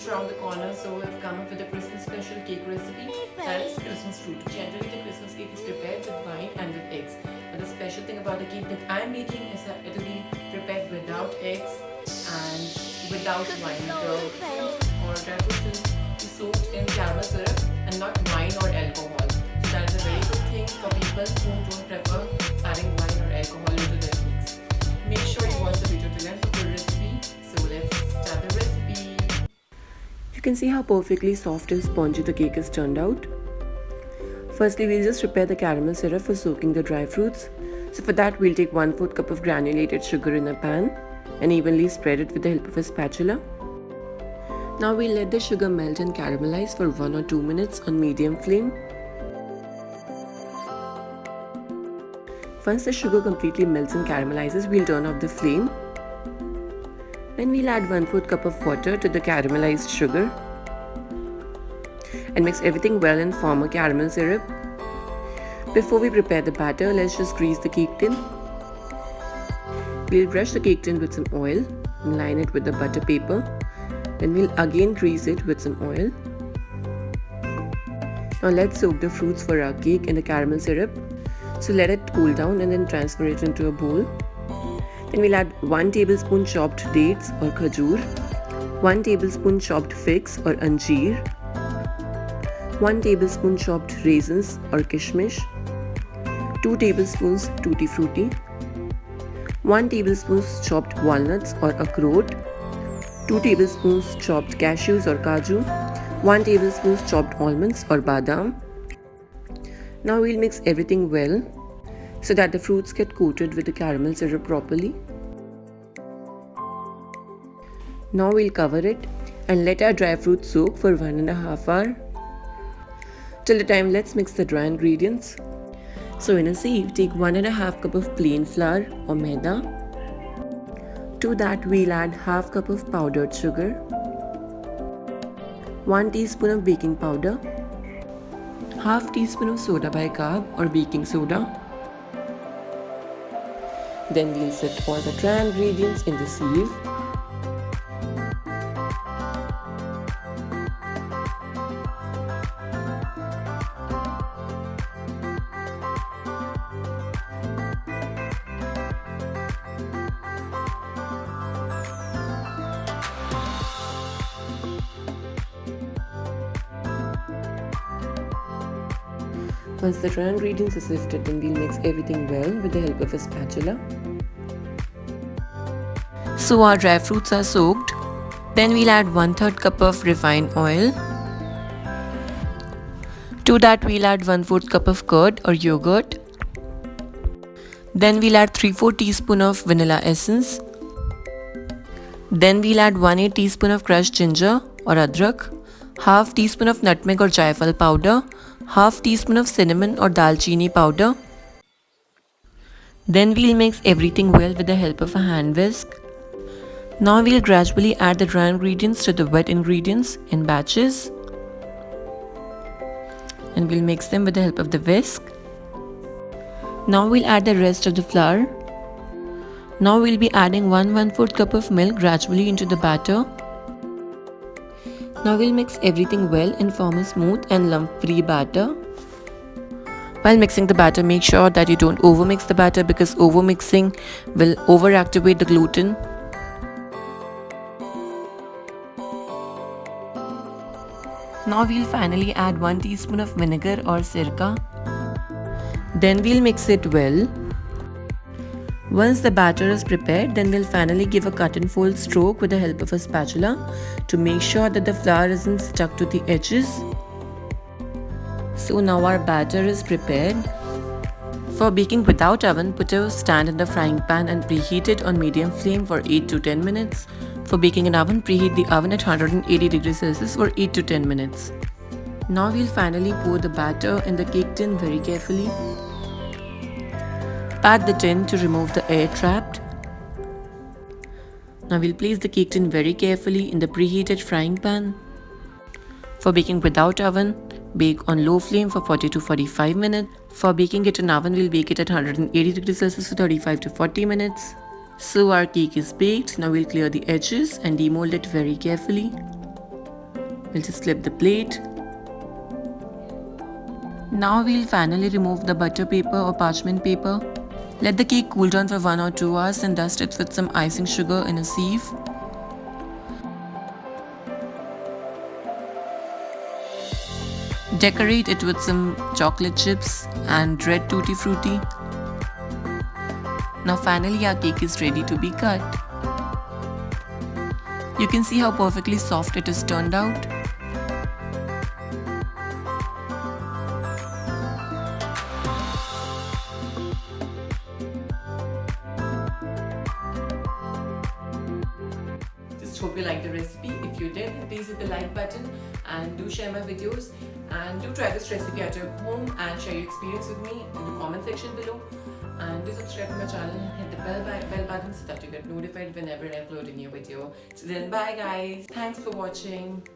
just around the corner, so I've come up with a Christmas special cake recipe. That is Christmas fruit. Generally, the Christmas cake is prepared with wine and with eggs. But the special thing about the cake that I'm making is that it'll be prepared without eggs and without wine. The fruit or dry fruit will be soaked in caramel syrup and not wine or alcohol. So that is a very good thing for people who don't prefer adding wine or alcohol into their cakes. Make sure you watch the video till end for full recipe. So let's start the recipe. You can see how perfectly soft and spongy the cake has turned out. Firstly, we'll just prepare the caramel syrup for soaking the dry fruits. So for that, we'll take 1/4 cup of granulated sugar in a pan and evenly spread it with the help of a spatula. Now we'll let the sugar melt and caramelize for 1 or 2 minutes on medium flame. Once the sugar completely melts and caramelizes, we'll turn off the flame. Then we'll add 1/4 cup of water to the caramelized sugar and mix everything well and form a caramel syrup. Before we prepare the batter, let's just grease the cake tin. We'll brush the cake tin with some oil and line it with the butter paper. Then we'll again grease it with some oil. Now let's soak the fruits for our cake in the caramel syrup. So let it cool down and then transfer it into a bowl. Then we'll add 1 tablespoon chopped dates or khajur, 1 tablespoon chopped figs or anjeer, 1 tablespoon chopped raisins or kishmish, 2 tablespoons tutti frutti, 1 tablespoon chopped walnuts or akroot, 2 tablespoons chopped cashews or kaju, 1 tablespoon chopped almonds or badam. Now we'll mix everything well so that the fruits get coated with the caramel syrup properly. Now we'll cover it and let our dry fruits soak for 1.5 hours. Till the time, let's mix the dry ingredients. So in a sieve, take 1.5 cup of plain flour or maida. To that, we'll add 1/2 cup of powdered sugar, 1 teaspoon of baking powder, 1/2 teaspoon of soda bicarb or baking soda. Then we'll set all the dry ingredients in the sieve. Once the dry ingredients are sifted, then we'll mix everything well with the help of a spatula. So our dry fruits are soaked. Then we'll add 1/3 cup of refined oil. To that, we'll add 1/4 cup of curd or yogurt. Then we'll add 3/4 teaspoon of vanilla essence. Then we'll add 1/8 teaspoon of crushed ginger or adrak, 1/2 teaspoon of nutmeg or jaifal powder, 1/2 teaspoon of cinnamon or dalchini powder. Then we'll mix everything well with the help of a hand whisk. Now we'll gradually add the dry ingredients to the wet ingredients in batches. And we'll mix them with the help of the whisk. Now we'll add the rest of the flour. Now we'll be adding 1/4 cup of milk gradually into the batter. Now we'll mix everything well and form a smooth and lump-free batter. While mixing the batter, make sure that you don't overmix the batter because overmixing will overactivate the gluten. Now we'll finally add 1 teaspoon of vinegar or sirka. Then we'll mix it well. Once the batter is prepared, then we'll finally give a cut and fold stroke with the help of a spatula to make sure that the flour isn't stuck to the edges. So now our batter is prepared. For baking without oven, put a stand in the frying pan and preheat it on medium flame for 8 to 10 minutes. For baking in oven, preheat the oven at 180 degrees Celsius for 8 to 10 minutes. Now we'll finally pour the batter in the cake tin very carefully. Pat the tin to remove the air trapped. Now we'll place the cake tin very carefully in the preheated frying pan. For baking without oven, bake on low flame for 40 to 45 minutes. For baking it in oven, we'll bake it at 180 degrees Celsius for 35 to 40 minutes. So our cake is baked. Now we'll clear the edges and demold it very carefully. We'll just flip the plate. Now we'll finally remove the butter paper or parchment paper. Let the cake cool down for 1 or 2 hours and dust it with some icing sugar in a sieve. Decorate it with some chocolate chips and red tutti frutti. Now finally our cake is ready to be cut. You can see how perfectly soft it has turned out. Just hope you liked the recipe. If you did, please hit the like button and do share my videos, and do try this recipe at your home and share your experience with me in the comment section below. And do subscribe to my channel and hit the bell button so that you get notified whenever I upload a new video. So then bye guys. Thanks for watching.